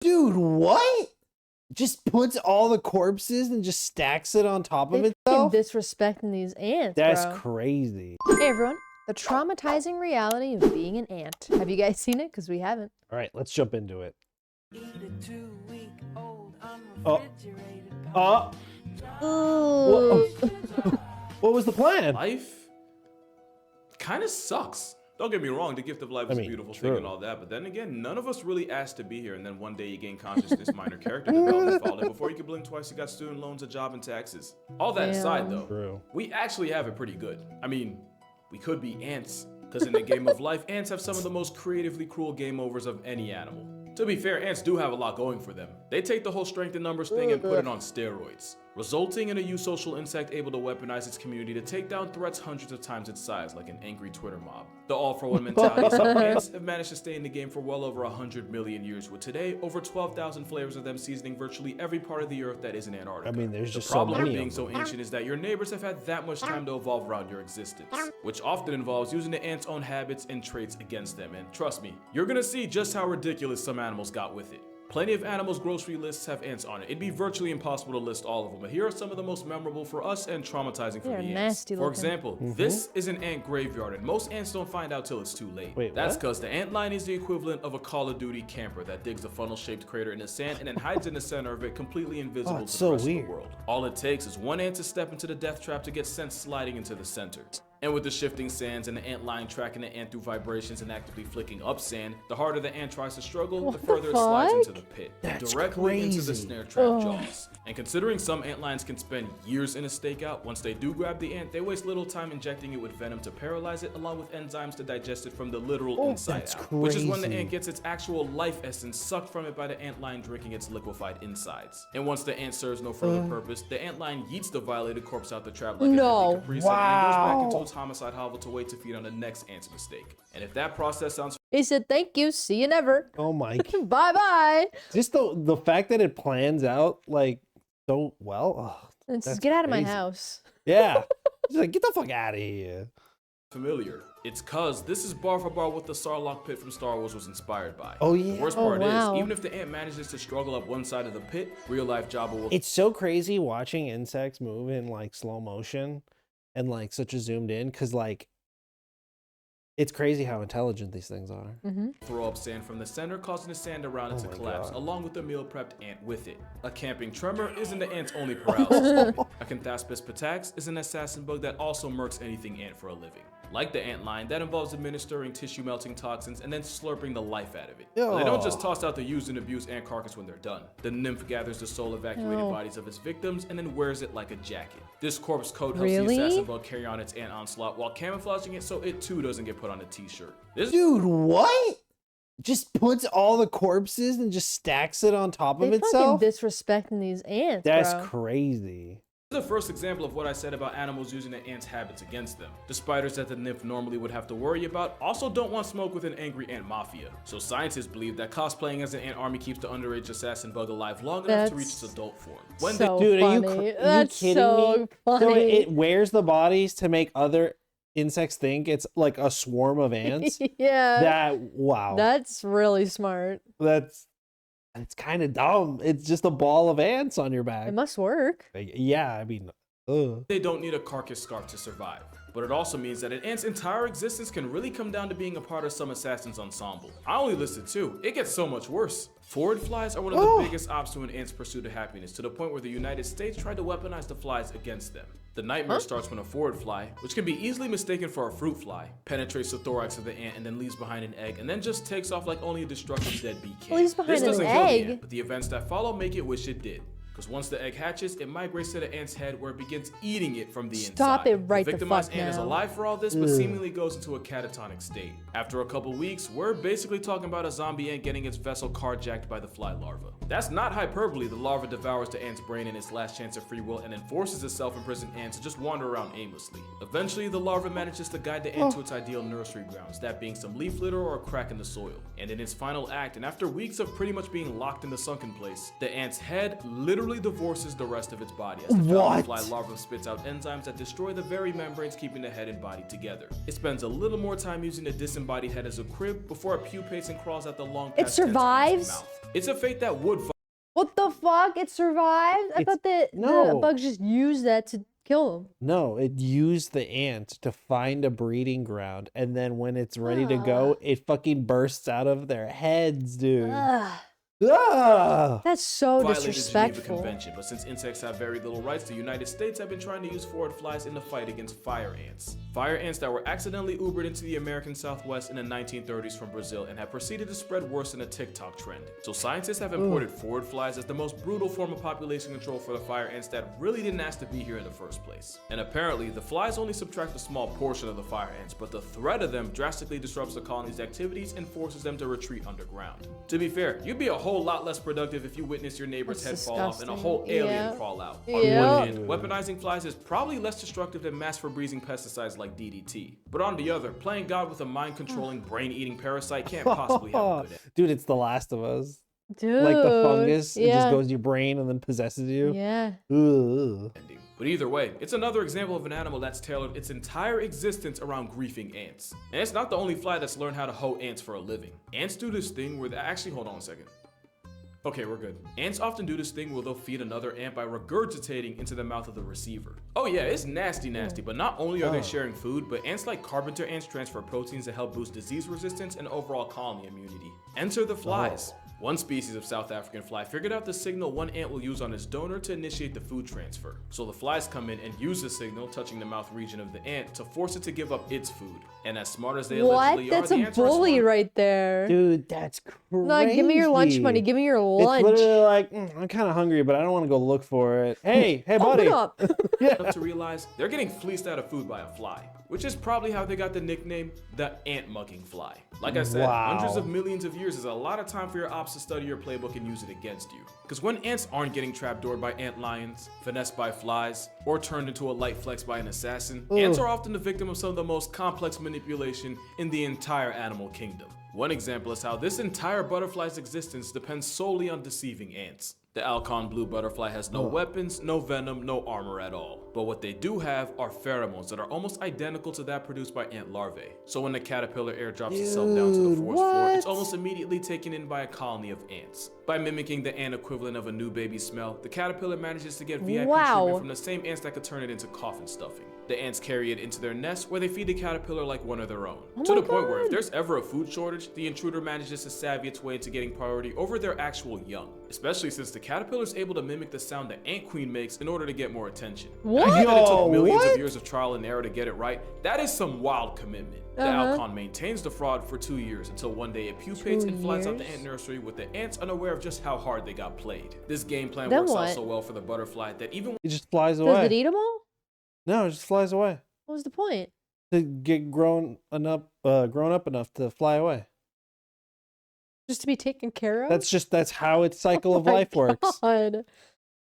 Dude, what? Just puts all the corpses and just stacks it on top of itself? Disrespecting these ants, That's bro. crazy. Hey everyone, the traumatizing reality of being an ant. Have you guys seen it? Because we haven't. All right, let's jump into it. What was the plan? Life kind of sucks. Don't get me wrong, the gift of life is a beautiful thing and all that, but then again, none of us really asked to be here, and then one day you gain consciousness, minor character development followed, and before you can blink twice, you got student loans, a job, and taxes. All that aside, though, we actually have it pretty good. I mean, we could be ants, because in the game of life, ants have some of the most creatively cruel game overs of any animal. To be fair, ants do have a lot going for them. They take the whole strength in numbers thing and put it on steroids, resulting in a eusocial insect able to weaponize its community to take down threats hundreds of times its size, like an angry Twitter mob. The all-for-one mentality of ants have managed to stay in the game for well over 100 million years, with today over 12,000 flavors of them seasoning virtually every part of the earth that isn't Antarctica. I mean, there's just the problem so many with being so ancient is that your neighbors have had that much time to evolve around your existence, which often involves using the ants' own habits and traits against them. And trust me, you're gonna see just how ridiculous some animals got with it. Plenty of animals' grocery lists have ants on it. It'd be virtually impossible to list all of them, but here are some of the most memorable for us and traumatizing for the ants. For example, this is an ant graveyard, and most ants don't find out till it's too late. Wait, that's because the ant line is the equivalent of a Call of Duty camper that digs a funnel-shaped crater in the sand and then hides in the center of it, completely invisible to the rest of the world. All it takes is one ant to step into the death trap to get sent sliding into the center. And with the shifting sands and the ant line tracking the ant through vibrations and actively flicking up sand, the harder the ant tries to struggle, the further it slides into the pit, directly into the snare trap jaws. And considering some ant lines can spend years in a stakeout, once they do grab the ant, they waste little time injecting it with venom to paralyze it, along with enzymes to digest it from the literal inside out. Which is when the ant gets its actual life essence sucked from it by the ant line drinking its liquefied insides. And once the ant serves no further purpose, the ant line yeets the violated corpse out the trap like a Capri Sun, and it goes back into its homicide hovel to wait to feed on the next ant's mistake. And if that process sounds... He said, thank you, see you never. Oh my. Bye-bye. Just the fact that it plans out, like, so well. And just get out of my house. Yeah. Just like, get the fuck out of here. Familiar. It's cause this is bar for bar what the Sarlacc pit from Star Wars was inspired by. Oh yeah. The worst part is, even if the ant manages to struggle up one side of the pit, real life Jabba will... It's so crazy watching insects move in like slow motion and like such a zoomed in, because like it's crazy how intelligent these things are. Throw up sand from the center, causing the sand around it to collapse, along with the meal prepped ant with it. A camping tremor isn't the ant's only paralysis. A Canthaspis patax is an assassin bug that also murks anything ant for a living. Like the ant line, that involves administering tissue melting toxins and then slurping the life out of it. They don't just toss out the used and abused ant carcass when they're done. The nymph gathers the soul evacuated bodies of its victims and then wears it like a jacket. This corpse coat helps the assassin bug carry on its ant onslaught while camouflaging it so it too doesn't get put on a t-shirt. Dude, what? Just puts all the corpses and just stacks it on top of itself? Disrespecting these ants, That's crazy. This is the first example of what I said about animals using the ant's habits against them. The spiders that the nymph normally would have to worry about also don't want smoke with an angry ant mafia. So scientists believe that cosplaying as an ant army keeps the underage assassin bug alive long enough to reach its adult form. Dude, are you kidding me? So it wears the bodies to make other insects think it's like a swarm of ants? Wow. That's really smart. It's kind of dumb. It's just a ball of ants on your back. It must work. Yeah, I mean, They don't need a carcass scarf to survive. But it also means that an ant's entire existence can really come down to being a part of some assassin's ensemble. I only listed 2. It gets so much worse. Forward flies are one of the biggest obstacles to an ant's pursuit of happiness, to the point where the United States tried to weaponize the flies against them. The nightmare starts when a forward fly, which can be easily mistaken for a fruit fly, penetrates the thorax of the ant and then leaves behind an egg, and then just takes off like only a destructive deadbeat can. Leaves behind this doesn't an kill egg? the ant, but the events that follow make it wish it did. Because once the egg hatches, it migrates to the ant's head where it begins eating it from the inside. Stop it right the the victimized fuck ant is now. alive for all this, but seemingly goes into a catatonic state. After a couple weeks, we're basically talking about a zombie ant getting its vessel carjacked by the fly larva. That's not hyperbole. The larva devours the ant's brain in its last chance of free will and then forces the self-imprisoned ant to just wander around aimlessly. Eventually, the larva manages to guide the ant to its ideal nursery grounds, that being some leaf litter or a crack in the soil. And in its final act, and after weeks of pretty much being locked in the sunken place, the ant's head literally literally divorces the rest of its body as the fountain fly larva spits out enzymes that destroy the very membranes keeping the head and body together. It spends a little more time using the disembodied head as a crib before it pupates and crawls out the long It survives? mouth. It's a fate that would What the fuck? It survived? I thought that the bugs just used that to kill them. No, it used the ant to find a breeding ground, and then when it's ready to go, it fucking bursts out of their heads, dude. That's so violated the disrespectful. Geneva Convention, but since insects have very little rights, the United States have been trying to use forward flies in the fight against fire ants. Fire ants that were accidentally Ubered into the American Southwest in the 1930s from Brazil and have proceeded to spread worse than a TikTok trend. So scientists have imported forward flies as the most brutal form of population control for the fire ants that really didn't ask to be here in the first place. And apparently, the flies only subtract a small portion of the fire ants, but the threat of them drastically disrupts the colony's activities and forces them to retreat underground. To be fair, you'd be a whole lot less productive if you witness your neighbor's head fall off and a whole alien crawl out. On one hand, weaponizing flies is probably less destructive than mass Febrezing pesticides like DDT. But on the other, playing God with a mind-controlling, brain-eating parasite can't possibly have a good end. Dude, it's The Last of Us. Dude. Like the fungus, it just goes in your brain and then possesses you. Yeah. Ugh. But either way, it's another example of an animal that's tailored its entire existence around griefing ants. And it's not the only fly that's learned how to hoe ants for a living. Ants do this thing where they actually, hold on a second. Okay, we're good. Ants often do this thing where they'll feed another ant by regurgitating into the mouth of the receiver. Oh yeah, it's nasty, but not only are they sharing food, but ants like carpenter ants transfer proteins to help boost disease resistance and overall colony immunity. Enter the flies. One species of South African fly figured out the signal one ant will use on its donor to initiate the food transfer. So the flies come in and use the signal touching the mouth region of the ant to force it to give up its food. And as smart as they allegedly are, That's a bully right there. Dude, that's crazy. Like, give me your lunch money. Give me your lunch. It's literally like, I'm kind of hungry, but I don't want to go look for it. Hey, buddy. Open up. Enough to realize they're getting fleeced out of food by a fly, which is probably how they got the nickname the ant-mugging fly. Like I said, hundreds of millions of years is a lot of time for your ops to study your playbook and use it against you. Because when ants aren't getting trapdoored by ant lions, finessed by flies, or turned into a light flex by an assassin, ants are often the victim of some of the most complex manipulation in the entire animal kingdom. One example is how this entire butterfly's existence depends solely on deceiving ants. The Alcon blue butterfly has no weapons, no venom, no armor at all. But what they do have are pheromones that are almost identical to that produced by ant larvae. So when the caterpillar airdrops itself down to the forest floor, it's almost immediately taken in by a colony of ants. By mimicking the ant equivalent of a new baby smell, the caterpillar manages to get VIP treatment from the same ants that could turn it into coffin stuffing. The ants carry it into their nest where they feed the caterpillar like one of their own. To the point where if there's ever a food shortage, the intruder manages to savvy its way into getting priority over their actual young. Especially since the caterpillar is able to mimic the sound the ant queen makes in order to get more attention. What? That it took millions of years of trial and error to get it right, that is some wild commitment. The Alcon maintains the fraud for 2 years until one day it pupates and flies out the ant nursery with the ants unaware of just how hard they got played. This game plan works out so well for the butterfly that even it just flies away. Does it eat them all? No, it just flies away. What was the point? To get grown up enough to fly away. Just to be taken care of? That's how its cycle of life works.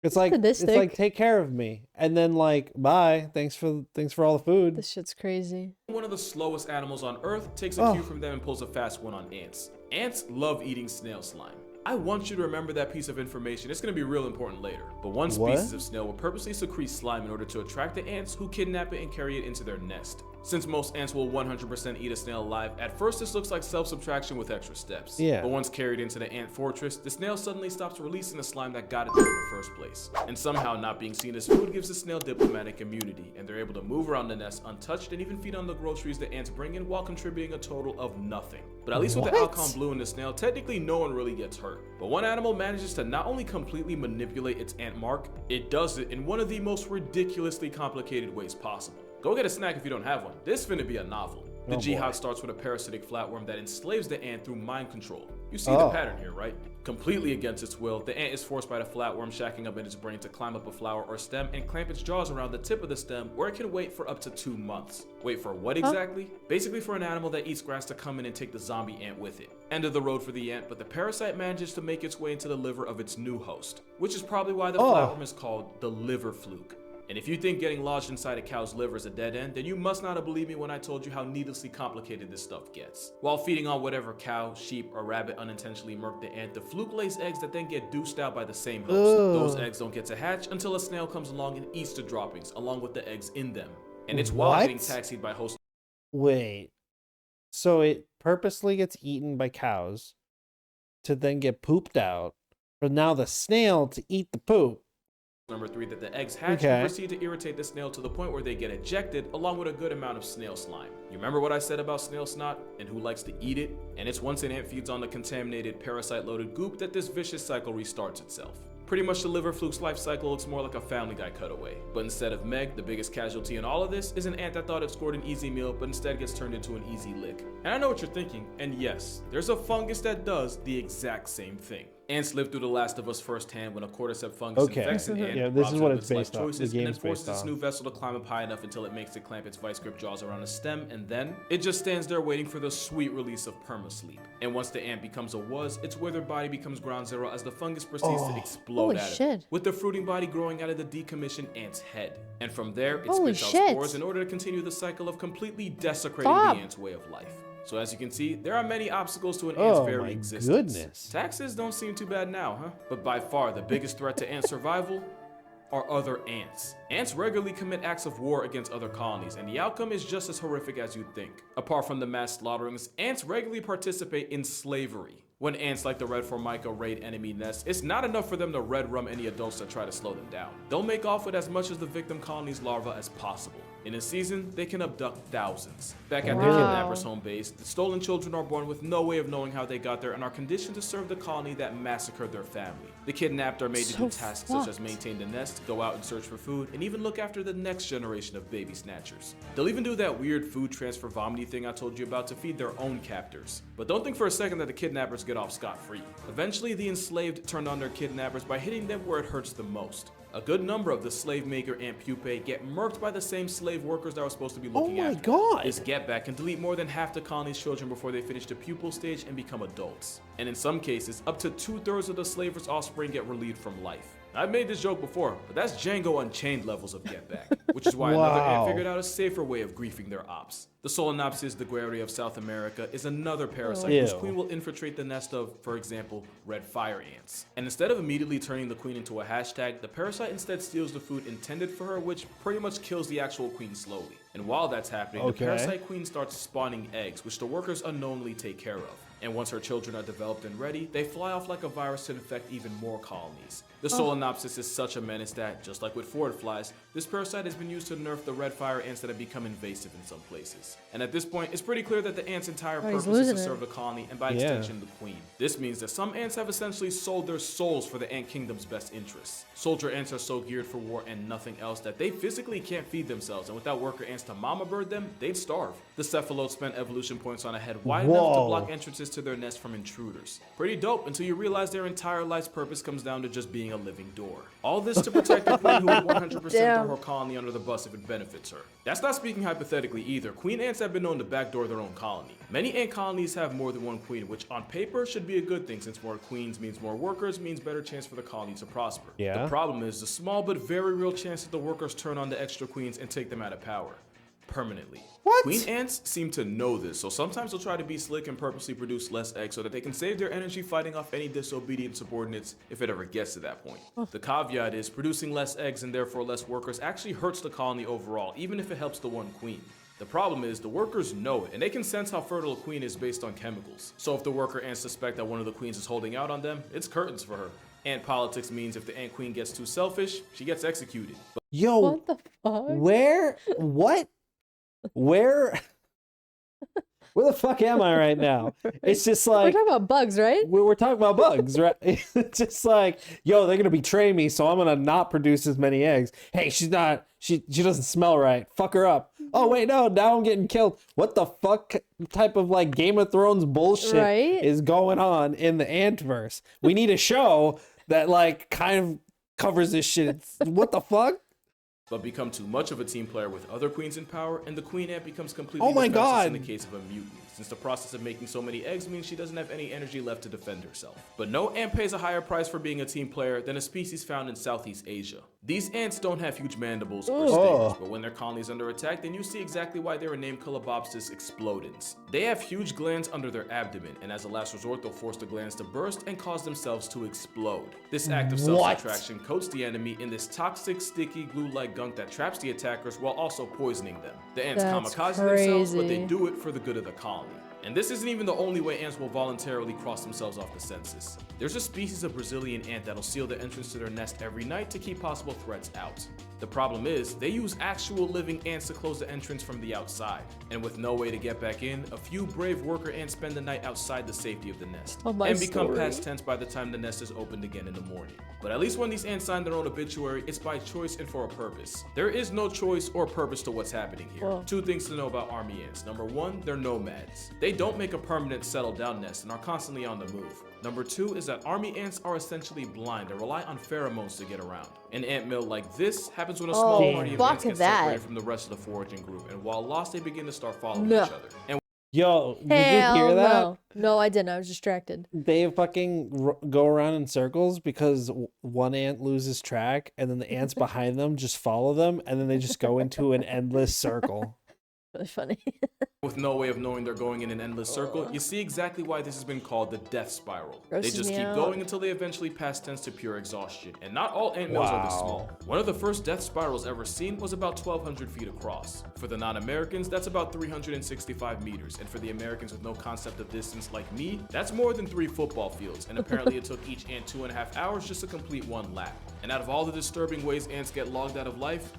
It's like take care of me, and then like bye. Thanks for all the food. This shit's crazy. One of the slowest animals on Earth takes a cue from them and pulls a fast one on ants. Ants love eating snail slime. I want you to remember that piece of information. It's going to be real important later. But one species of snail will purposely secrete slime in order to attract the ants who kidnap it and carry it into their nest. Since most ants will 100% eat a snail alive, at first this looks like self-subtraction with extra steps. But once carried into the ant fortress, the snail suddenly stops releasing the slime that got it there in the first place. And somehow not being seen as food gives the snail diplomatic immunity, and they're able to move around the nest untouched and even feed on the groceries the ants bring in while contributing a total of nothing. But at least with the Alcon blue and the snail, technically no one really gets hurt. But one animal manages to not only completely manipulate its ant mark, it does it in one of the most ridiculously complicated ways possible. Go get a snack if you don't have one. This finna be a novel. The jihad starts with a parasitic flatworm that enslaves the ant through mind control. You see the pattern here, right? Completely against its will, the ant is forced by the flatworm shacking up in its brain to climb up a flower or stem and clamp its jaws around the tip of the stem where it can wait for up to 2 months. Wait for what exactly? Basically for an animal that eats grass to come in and take the zombie ant with it. End of the road for the ant, but the parasite manages to make its way into the liver of its new host, which is probably why the flatworm is called the liver fluke. And if you think getting lodged inside a cow's liver is a dead end, then you must not have believed me when I told you how needlessly complicated this stuff gets. While feeding on whatever cow, sheep, or rabbit unintentionally murked the ant, the fluke lays eggs that then get deuced out by the same host. Those eggs don't get to hatch until a snail comes along and eats the droppings, along with the eggs in them. And it's while getting taxied by host. Wait. So it purposely gets eaten by cows to then get pooped out, for now the snail to eat the poop. Number 3, that the eggs hatch and proceed to irritate the snail to the point where they get ejected, along with a good amount of snail slime. You remember what I said about snail snot and who likes to eat it? And it's once an ant feeds on the contaminated, parasite-loaded goop that this vicious cycle restarts itself. Pretty much the liver fluke's life cycle looks more like a Family Guy cutaway. But instead of Meg, the biggest casualty in all of this is an ant that thought it scored an easy meal, but instead gets turned into an easy lick. And I know what you're thinking, and yes, there's a fungus that does the exact same thing. Ants lived through The Last of Us firsthand when a cordyceps fungus infects an ant, yeah, this is what it's based on. Choices, and then forces its new vessel to climb up high enough until it makes it clamp its vice grip jaws around a stem, and then it just stands there waiting for the sweet release of perma-sleep. And once the ant becomes a was, its withered body becomes ground zero as the fungus proceeds to explode out of it, with the fruiting body growing out of the decommissioned ant's head. And from there, it spits out spores in order to continue the cycle of completely desecrating the ant's way of life. So as you can see, there are many obstacles to an ant's very existence. Taxes don't seem too bad now, huh? But by far, the biggest threat to ant survival are other ants. Ants regularly commit acts of war against other colonies, and the outcome is just as horrific as you'd think. Apart from the mass slaughterings, ants regularly participate in slavery. When ants like the red formica raid enemy nests, it's not enough for them to red rum any adults that try to slow them down. They'll make off with as much of the victim colony's larvae as possible. In a season, they can abduct thousands. Back at the kidnapper's home base, the stolen children are born with no way of knowing how they got there and are conditioned to serve the colony that massacred their family. The kidnapped are made to do tasks such as maintain the nest, go out and search for food, and even look after the next generation of baby snatchers. They'll even do that weird food transfer vomiting thing I told you about to feed their own captors. But don't think for a second that the kidnappers get off scot-free. Eventually, the enslaved turn on their kidnappers by hitting them where it hurts the most. A good number of the slave maker ant pupae get murked by the same slave workers that were supposed to be looking after them. This get back can delete more than half the colony's children before they finish the pupal stage and become adults. And in some cases, up to 2/3 of the slavers' offspring get relieved from life. I've made this joke before, but that's Django Unchained levels of get back, which is why another ant figured out a safer way of griefing their ops. The Solenopsis degraderi of South America is another parasite whose queen will infiltrate the nest of, for example, red fire ants. And instead of immediately turning the queen into a hashtag, the parasite instead steals the food intended for her, which pretty much kills the actual queen slowly. And while that's happening, the parasite queen starts spawning eggs, which the workers unknowingly take care of. And once her children are developed and ready, they fly off like a virus to infect even more colonies. The Solenopsis is such a menace that, just like with forward flies, this parasite has been used to nerf the red fire ants that have become invasive in some places. And at this point, it's pretty clear that the ant's entire purpose is to serve the colony and by extension the queen. This means that some ants have essentially sold their souls for the ant kingdom's best interests. Soldier ants are so geared for war and nothing else that they physically can't feed themselves, and without worker ants to mama bird them, they'd starve. The cephalotes spent evolution points on a head wide enough to block entrances to their nest from intruders. Pretty dope until you realize their entire life's purpose comes down to just being a living door. All this to protect the queen who would 100% throw her colony under the bus if it benefits her. That's not speaking hypothetically either. Queen ants have been known to backdoor their own colony. Many ant colonies have more than one queen, which on paper should be a good thing since more queens means more workers means better chance for the colony to prosper. The problem is the small but very real chance that the workers turn on the extra queens and take them out of power. Permanently. Queen ants seem to know this, so sometimes they'll try to be slick and purposely produce less eggs so that they can save their energy fighting off any disobedient subordinates if it ever gets to that point. The caveat is producing less eggs and therefore less workers actually hurts the colony overall, even if it helps the one queen. The problem is the workers know it, and they can sense how fertile a queen is based on chemicals. So if the worker ants suspect that one of the queens is holding out on them, it's curtains for her. Ant politics means if the ant queen gets too selfish, she gets executed. Yo, what the fuck? Where the fuck am I right now? It's just like we're talking about bugs, right? We're talking about bugs, right? It's just like, yo, they're gonna betray me, so I'm gonna not produce as many eggs. Hey, she doesn't smell right. Fuck her up. Oh wait, no, now I'm getting killed. What the fuck type of like Game of Thrones bullshit is going on in the Antverse? We need a show that like kind of covers this shit. What the fuck? But become too much of a team player with other queens in power, and the queen ant becomes completely defenseless in the case of a mutant, since the process of making so many eggs means she doesn't have any energy left to defend herself. But no ant pays a higher price for being a team player than a species found in Southeast Asia. These ants don't have huge mandibles or stingers, but when their colony is under attack, then you see exactly why they were named Solenopsis explodens. They have huge glands under their abdomen, and as a last resort, they'll force the glands to burst and cause themselves to explode. This act of self-subtraction coats the enemy in this toxic, sticky, glue-like gunk that traps the attackers while also poisoning them. The ants kamikaze themselves, but they do it for the good of the colony. And this isn't even the only way ants will voluntarily cross themselves off the census. There's a species of Brazilian ant that'll seal the entrance to their nest every night to keep possible threats out. The problem is, they use actual living ants to close the entrance from the outside. And with no way to get back in, a few brave worker ants spend the night outside the safety of the nest. And become past tense by the time the nest is opened again in the morning. But at least when these ants sign their own obituary, it's by choice and for a purpose. There is no choice or purpose to what's happening here. Two things to know about army ants. Number one, they're nomads. They don't make a permanent settled down nest and are constantly on the move. Number two is that army ants are essentially blind and rely on pheromones to get around. An ant mill like this happens when a small party of ants get separated from the rest of the foraging group, and while lost, they begin to start following each other. And yo, did you hear that? No, I didn't. I was distracted. They fucking go around in circles because one ant loses track, and then the ants behind them just follow them, and then they just go into an endless circle. Really funny. With no way of knowing they're going in an endless circle, you see exactly why this has been called the death spiral. They just keep going until they eventually pass tense to pure exhaustion. And not all ant mills are this small. One of the first death spirals ever seen was about 1,200 feet across. For the non-Americans, that's about 365 meters. And for the Americans with no concept of distance like me, that's more than 3 football fields. And apparently it took each ant 2.5 hours just to complete one lap. And out of all the disturbing ways ants get logged out of life,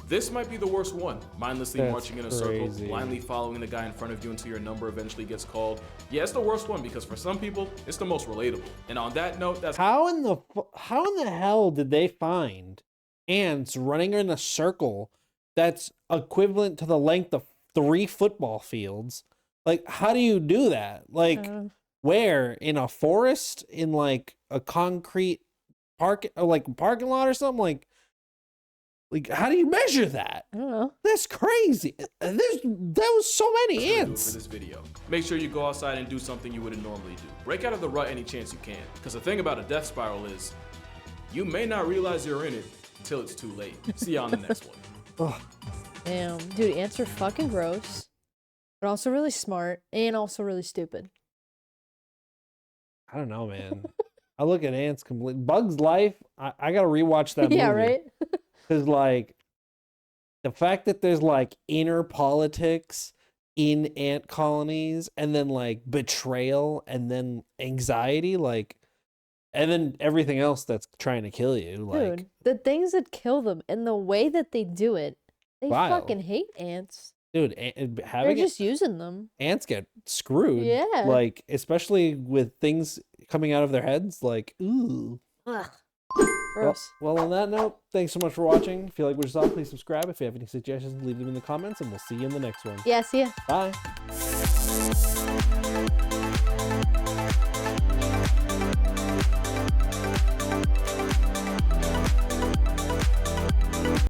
this might be the worst one. Mindlessly marching in a circle, blindly following the guy in front of you until your number eventually gets called. Yeah, it's the worst one because for some people, it's the most relatable. And on that note, that's how in the hell did they find ants running in a circle that's equivalent to the length of 3 football fields? Like, how do you do that? Like, where? In a forest? In like a concrete park, or like parking lot or something? Like, how do you measure that? I don't know. That's crazy. That was so many ants. For this video, make sure you go outside and do something you wouldn't normally do. Break out of the rut any chance you can. Because the thing about a death spiral is, you may not realize you're in it until it's too late. See you on the next one. Damn, dude, ants are fucking gross, but also really smart and also really stupid. I don't know, man. I look at ants completely. Bug's Life. I gotta rewatch that movie. Yeah, right. Because, like, the fact that there's, like, inner politics in ant colonies, and then, like, betrayal, and then anxiety, like, and then everything else that's trying to kill you. Like, dude, the things that kill them and the way that they do it, they fucking hate ants. Dude, they're just using them. Ants get screwed. Yeah. Like, especially with things coming out of their heads, like, ooh. Ugh. Gross. Well, on that note, thanks so much for watching. If you like what you saw, please subscribe. If you have any suggestions, leave them in the comments, and we'll see you in the next one. Yeah, see ya. Bye.